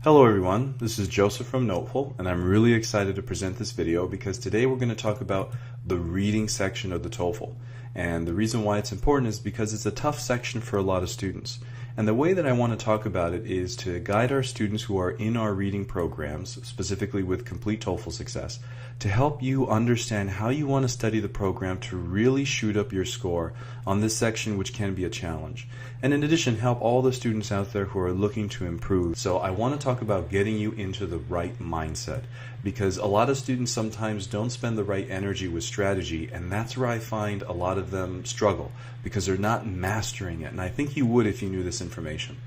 Hello everyone, this is Joseph from TOEFL, and I'm really excited to present this video because today we're going to talk about the reading section of the TOEFL. And the reason why it's important is because it's a tough section for a lot of students. And the way that I want to talk about it is to guide our students who are in our reading programs, specifically with Complete TOEFL Success, to help you understand how you want to study the program to really shoot up your score on this section, which can be a challenge. And in addition, help all the students out there who are looking to improve. So I want to talk about getting you into the right mindset, because a lot of students sometimes don't spend the right energy with strategy, and that's where I find a lot of them struggle because they're not mastering it. And I think you would if you knew this information.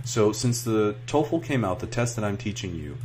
So since the TOEFL came out, the test that I'm teaching you,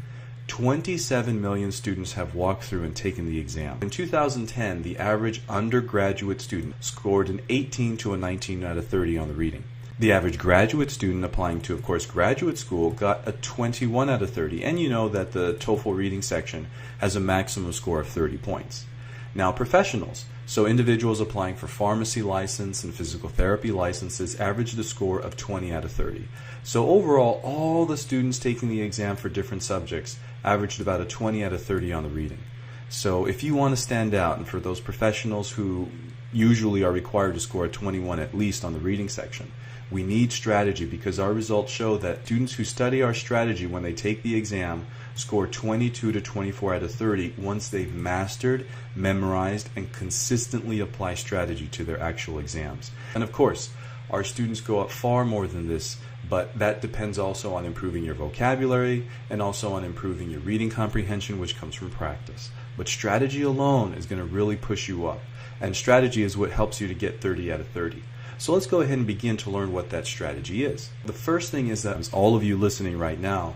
27 million students have walked through and taken the exam. In 2010, the average undergraduate student scored an 18 to a 19 out of 30 on the reading. The average graduate student applying to, of course, graduate school got a 21 out of 30. And you know that the TOEFL reading section has a maximum score of 30 points. Now, professionals, so individuals applying for pharmacy license and physical therapy licenses, averaged a score of 20 out of 30. So overall, all the students taking the exam for different subjects averaged about a 20 out of 30 on the reading. So if you want to stand out, and for those professionals who usually are required to score a 21 at least on the reading section, we need strategy, because our results show that students who study our strategy when they take the exam score 22 to 24 out of 30 once they've mastered, memorized, and consistently apply strategy to their actual exams. And of course, our students go up far more than this, but that depends also on improving your vocabulary and also on improving your reading comprehension, which comes from practice. But strategy alone is going to really push you up, and strategy is what helps you to get 30 out of 30. So let's go ahead and begin to learn what that strategy is. The first thing is that all of you listening right now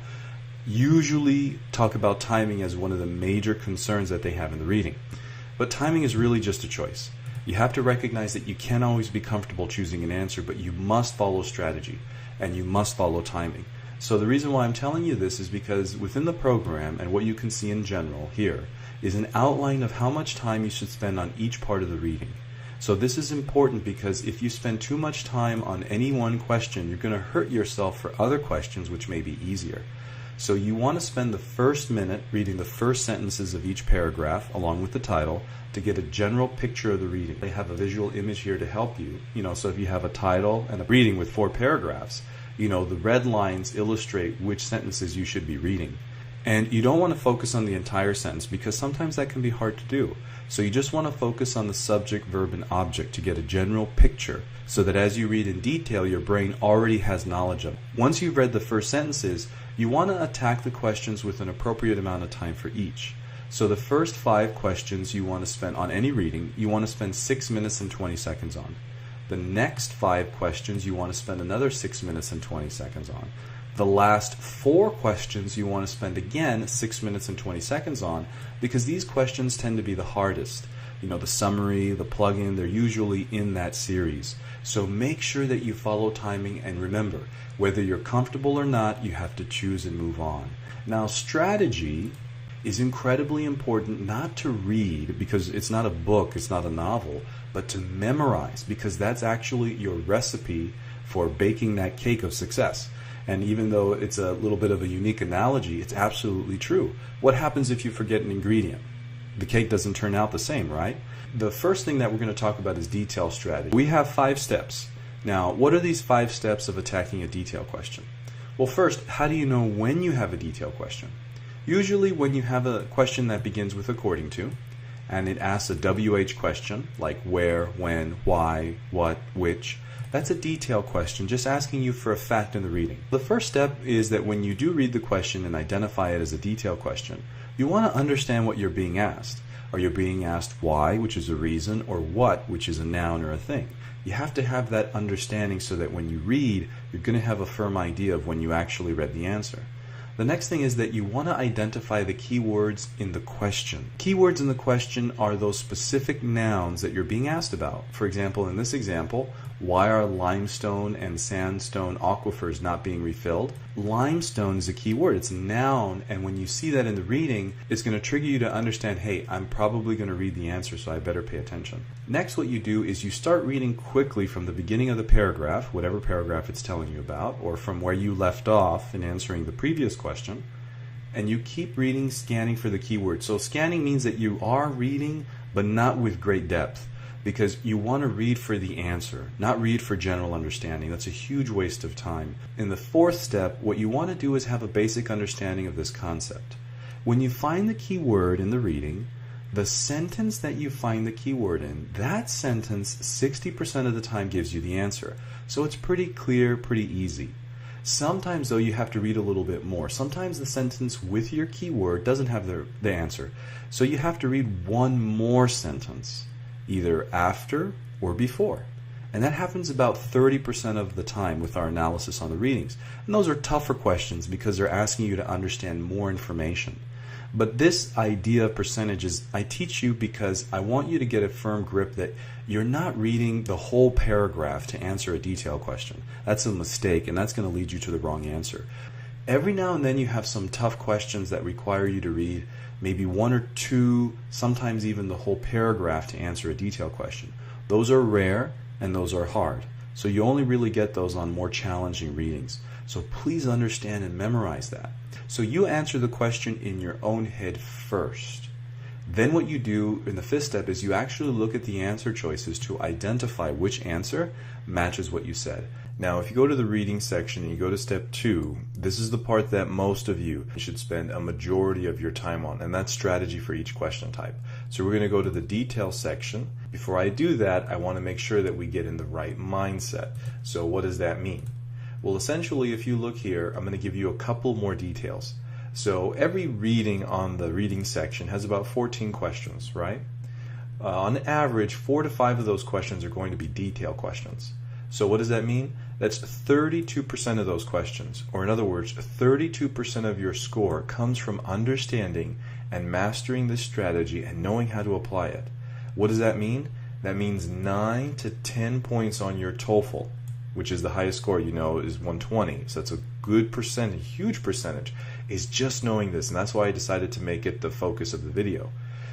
usually talk about timing as one of the major concerns that they have in the reading. But timing is really just a choice. You have to recognize that you can't always be comfortable choosing an answer, but you must follow strategy and you must follow timing. So the reason why I'm telling you this is because within the program, and what you can see in general here, is an outline of how much time you should spend on each part of the reading. So this is important because if you spend too much time on any one question, you're going to hurt yourself for other questions which may be easier. So you want to spend the first minute reading the first sentences of each paragraph along with the title to get a general picture of the reading. They have a visual image here to help you. So if you have a title and a reading with 4 paragraphs, the red lines illustrate which sentences you should be reading. And you don't want to focus on the entire sentence because sometimes that can be hard to do. So you just want to focus on the subject, verb, and object to get a general picture so that as you read in detail, your brain already has knowledge of it. Once you've read the first sentences, you want to attack the questions with an appropriate amount of time for each. So the first 5 questions you want to spend on any reading, you want to spend 6 minutes and 20 seconds on. The next 5 questions you want to spend another 6 minutes and 20 seconds on. The last 4 questions you want to spend again 6 minutes and 20 seconds on, because these questions tend to be the hardest. The summary, the plug-in, they're usually in that series. So make sure that you follow timing, and remember, whether you're comfortable or not, you have to choose and move on. Now, strategy is incredibly important, not to read because it's not a book, it's not a novel, but to memorize, because that's actually your recipe for baking that cake of success. And even though it's a little bit of a unique analogy, it's absolutely true. What happens if you forget an ingredient? The cake doesn't turn out the same, right? The first thing that we're going to talk about is detail strategy. We have 5 steps. Now, what are these 5 steps of attacking a detail question? Well, first, how do you know when you have a detail question? Usually when you have a question that begins with according to, and it asks a WH question, like where, when, why, what, which, that's a detail question, just asking you for a fact in the reading. The first step is that when you do read the question and identify it as a detail question, you want to understand what you're being asked. Are you being asked why, which is a reason, or what, which is a noun or a thing? You have to have that understanding so that when you read, you're going to have a firm idea of when you actually read the answer. The next thing is that you want to identify the keywords in the question. Keywords in the question are those specific nouns that you're being asked about. For example, in this example, Why are limestone and sandstone aquifers not being refilled? Limestone is a key word. It's a noun, and when you see that in the reading, it's going to trigger you to understand, hey, I'm probably going to read the answer, so I better pay attention. Next, what you do is you start reading quickly from the beginning of the paragraph, whatever paragraph it's telling you about, or from where you left off in answering the previous question, and you keep reading, scanning for the keyword. So scanning means that you are reading, but not with great depth, because you want to read for the answer, not read for general understanding. That's a huge waste of time. In the fourth step, what you want to do is have a basic understanding of this concept. When you find the keyword in the reading, the sentence that you find the keyword in, that sentence 60% of the time gives you the answer. So it's pretty clear, pretty easy. Sometimes, though, you have to read a little bit more. Sometimes the sentence with your keyword doesn't have the answer. So you have to read one more sentence, either after or before. And that happens about 30% of the time with our analysis on the readings. And those are tougher questions because they're asking you to understand more information. But this idea of percentages, I teach you because I want you to get a firm grip that you're not reading the whole paragraph to answer a detailed question. That's a mistake, and that's going to lead you to the wrong answer. Every now and then you have some tough questions that require you to read maybe one or two, sometimes even the whole paragraph to answer a detailed question. Those are rare and those are hard. So you only really get those on more challenging readings. So please understand and memorize that. So you answer the question in your own head first. Then what you do in the fifth step is you actually look at the answer choices to identify which answer matches what you said. Now, if you go to the reading section and you go to step 2, this is the part that most of you should spend a majority of your time on, and that's strategy for each question type. So we're going to go to the detail section. Before I do that, I want to make sure that we get in the right mindset. So what does that mean? Well, essentially, if you look here, I'm going to give you a couple more details. So every reading on the reading section has about 14 questions, right? On average, 4 to 5 of those questions are going to be detail questions. So what does that mean? That's 32% of those questions, or in other words, 32% of your score comes from understanding and mastering this strategy and knowing how to apply it. What does that mean? That means 9 to 10 points on your TOEFL, which is the highest score, you know, is 120. So that's a good percentage, huge percentage, is just knowing this. And that's why I decided to make it the focus of the video.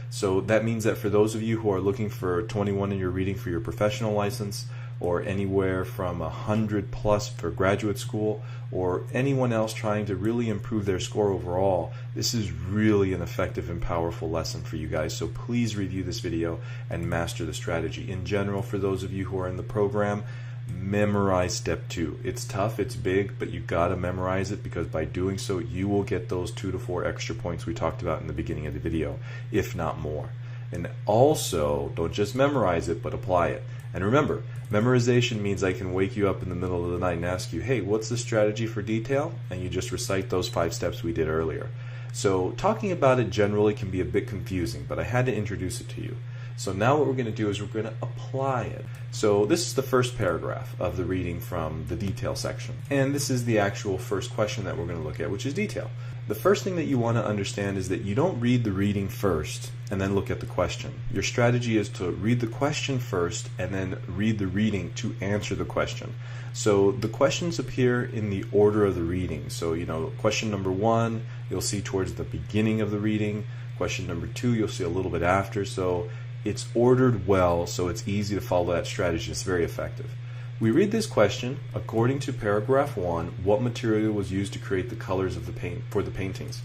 So that means that for those of you who are looking for 21 in your reading for your professional license, or anywhere from 100 plus for graduate school, or anyone else trying to really improve their score overall, this is really an effective and powerful lesson for you guys. So please review this video and master the strategy. In general, for those of you who are in the program, memorize step 2. It's tough, it's big, but you gotta memorize it, because by doing so you will get those 2 to 4 extra points we talked about in the beginning of the video, if not more. And also, don't just memorize it, but apply it. And remember, memorization means I can wake you up in the middle of the night and ask you, hey, what's the strategy for detail? And you just recite those 5 steps we did earlier. So talking about it generally can be a bit confusing, but I had to introduce it to you. So now what we're going to do is we're going to apply it. So this is the first paragraph of the reading from the detail section. And this is the actual first question that we're going to look at, which is detail. The first thing that you want to understand is that you don't read the reading first and then look at the question. Your strategy is to read the question first and then read the reading to answer the question. So the questions appear in the order of the reading. So, you know, question number 1, you'll see towards the beginning of the reading. Question number 2, you'll see a little bit after. So it's ordered well, so it's easy to follow that strategy. It's very effective. We read this question, according to paragraph 1, what material was used to create the colors of the paint for the paintings?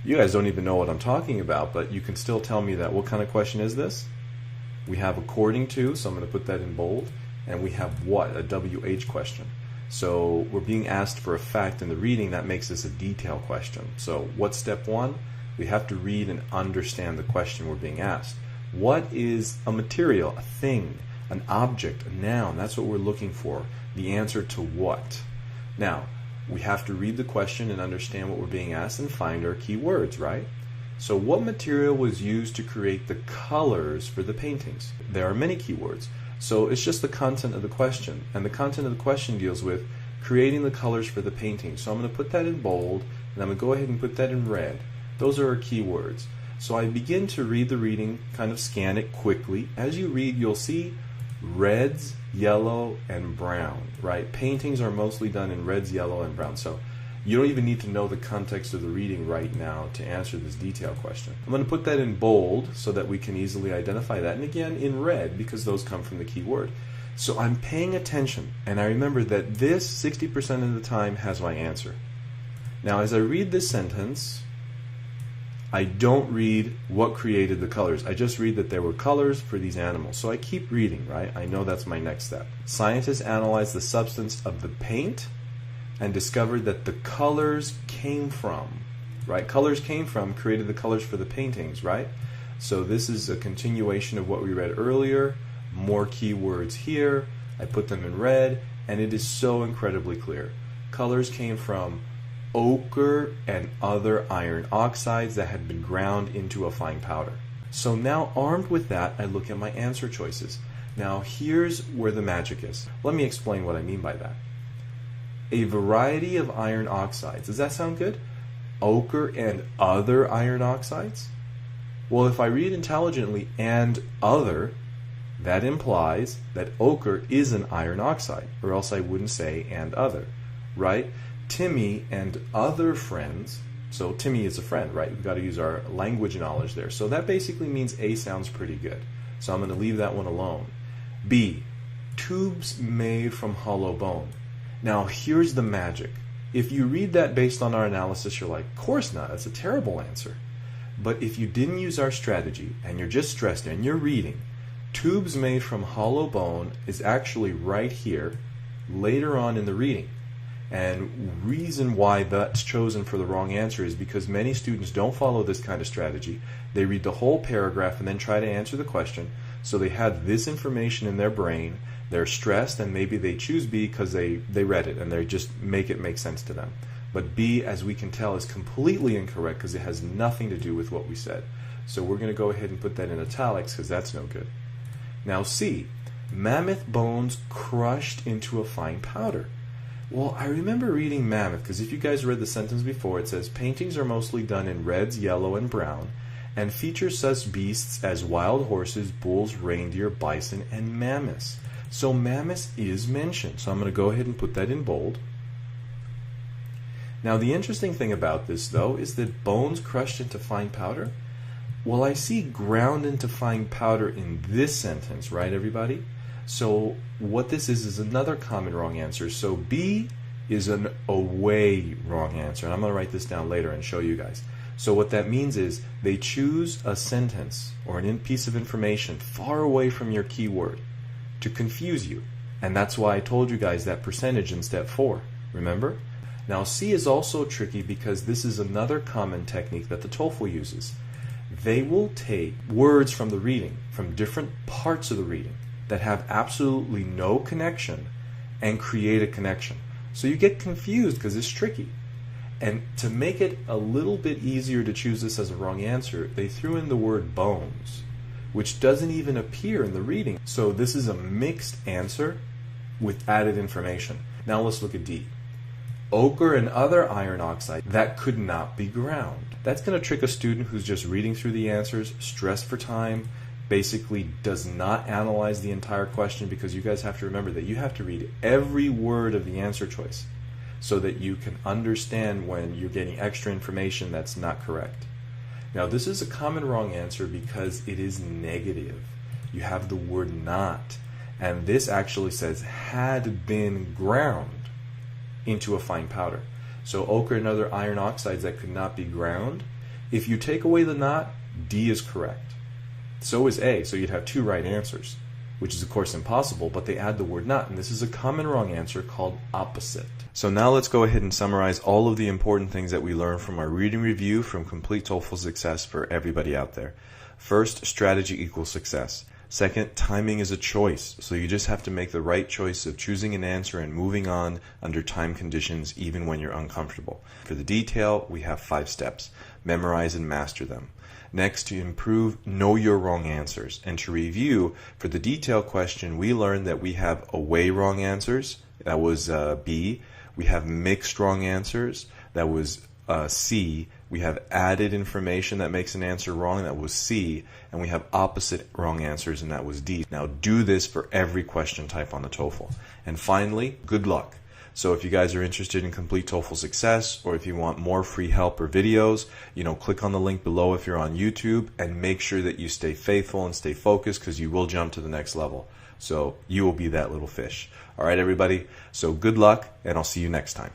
You guys don't even know what I'm talking about, but you can still tell me that. What kind of question is this? We have according to, so I'm going to put that in bold, and we have what? A WH question. So we're being asked for a fact in the reading. That makes this a detail question. So what's step 1? We have to read and understand the question we're being asked. What is a material, a thing, an object, a noun? That's what we're looking for. The answer to what? Now, we have to read the question and understand what we're being asked and find our key words, right? So what material was used to create the colors for the paintings? There are many keywords. So it's just the content of the question. And the content of the question deals with creating the colors for the painting. So I'm going to put that in bold, and I'm going to go ahead and put that in red. Those are our keywords. So I begin to read the reading, kind of scan it quickly. As you read, you'll see reds, yellow, and brown, right? Paintings are mostly done in reds, yellow, and brown. So you don't even need to know the context of the reading right now to answer this detail question. I'm going to put that in bold so that we can easily identify that. And again, in red, because those come from the key word. So I'm paying attention, and I remember that this 60% of the time has my answer. Now, as I read this sentence, I don't read what created the colors. I just read that there were colors for these animals. So I keep reading, right? I know that's my next step. Scientists analyzed the substance of the paint and discovered that the colors came from, right? Colors came from, created the colors for the paintings, right? So this is a continuation of what we read earlier. More keywords here. I put them in red, and it is so incredibly clear. Colors came from ochre and other iron oxides that had been ground into a fine powder. So now, armed with that, I look at my answer choices. Now here's where the magic is. Let me explain what I mean by that. A variety of iron oxides. Does that sound good? Ochre and other iron oxides? Well, if I read intelligently and other, that implies that ochre is an iron oxide, or else I wouldn't say and other, right? Timmy and other friends, so Timmy is a friend, right? We've got to use our language knowledge there. So that basically means A sounds pretty good. So I'm going to leave that one alone. B, tubes made from hollow bone. Now here's the magic. If you read that based on our analysis, you're like, of course not, that's a terrible answer. But if you didn't use our strategy and you're just stressed and you're reading, tubes made from hollow bone is actually right here later on in the reading. And reason why that's chosen for the wrong answer is because many students don't follow this kind of strategy. They read the whole paragraph and then try to answer the question. So they have this information in their brain. They're stressed, and maybe they choose B because they read it and they just make it make sense to them. But B, as we can tell, is completely incorrect because it has nothing to do with what we said. So we're going to go ahead and put that in italics because that's no good. Now C, mammoth bones crushed into a fine powder. Well, I remember reading mammoth because if you guys read the sentence before, it says paintings are mostly done in reds, yellow, and brown and feature such beasts as wild horses, bulls, reindeer, bison, and mammoths. So mammoths is mentioned. So I'm going to go ahead and put that in bold. Now the interesting thing about this though is that bones crushed into fine powder. Well, I see ground into fine powder in this sentence, right everybody? So what this is another common wrong answer. So B is an away wrong answer. And I'm going to write this down later and show you guys. So what that means is they choose a sentence or a piece of information far away from your keyword to confuse you. And that's why I told you guys that percentage in step 4. Remember? Now C is also tricky because this is another common technique that the TOEFL uses. They will take words from the reading, from different parts of the reading, that have absolutely no connection and create a connection. So you get confused because it's tricky. And to make it a little bit easier to choose this as a wrong answer, they threw in the word bones, which doesn't even appear in the reading. So this is a mixed answer with added information. Now let's look at D. Ochre and other iron oxide that could not be ground. That's going to trick a student who's just reading through the answers, stressed for time, basically does not analyze the entire question, because you guys have to remember that you have to read every word of the answer choice so that you can understand when you're getting extra information that's not correct. Now this is a common wrong answer because it is negative. You have the word not, and this actually says had been ground into a fine powder. So ochre and other iron oxides that could not be ground. If you take away the not, D is correct. So is A, so you'd have 2 right answers, which is of course impossible, but they add the word not, and this is a common wrong answer called opposite. So now let's go ahead and summarize all of the important things that we learned from our reading review from Complete TOEFL Success for everybody out there. First, strategy equals success. Second, timing is a choice, so you just have to make the right choice of choosing an answer and moving on under time conditions even when you're uncomfortable. For the detail, we have 5 steps. Memorize and master them. Next, to improve, know your wrong answers. And to review, for the detail question, we learned that we have away wrong answers. That was B. We have mixed wrong answers. That was C, we have added information that makes an answer wrong, that was C, and we have opposite wrong answers, and that was D. Now do this for every question type on the TOEFL. And finally, good luck. So if you guys are interested in complete TOEFL success, or if you want more free help or videos, click on the link below if you're on YouTube, and make sure that you stay faithful and stay focused, because you will jump to the next level. So you will be that little fish. All right, everybody. So good luck, and I'll see you next time.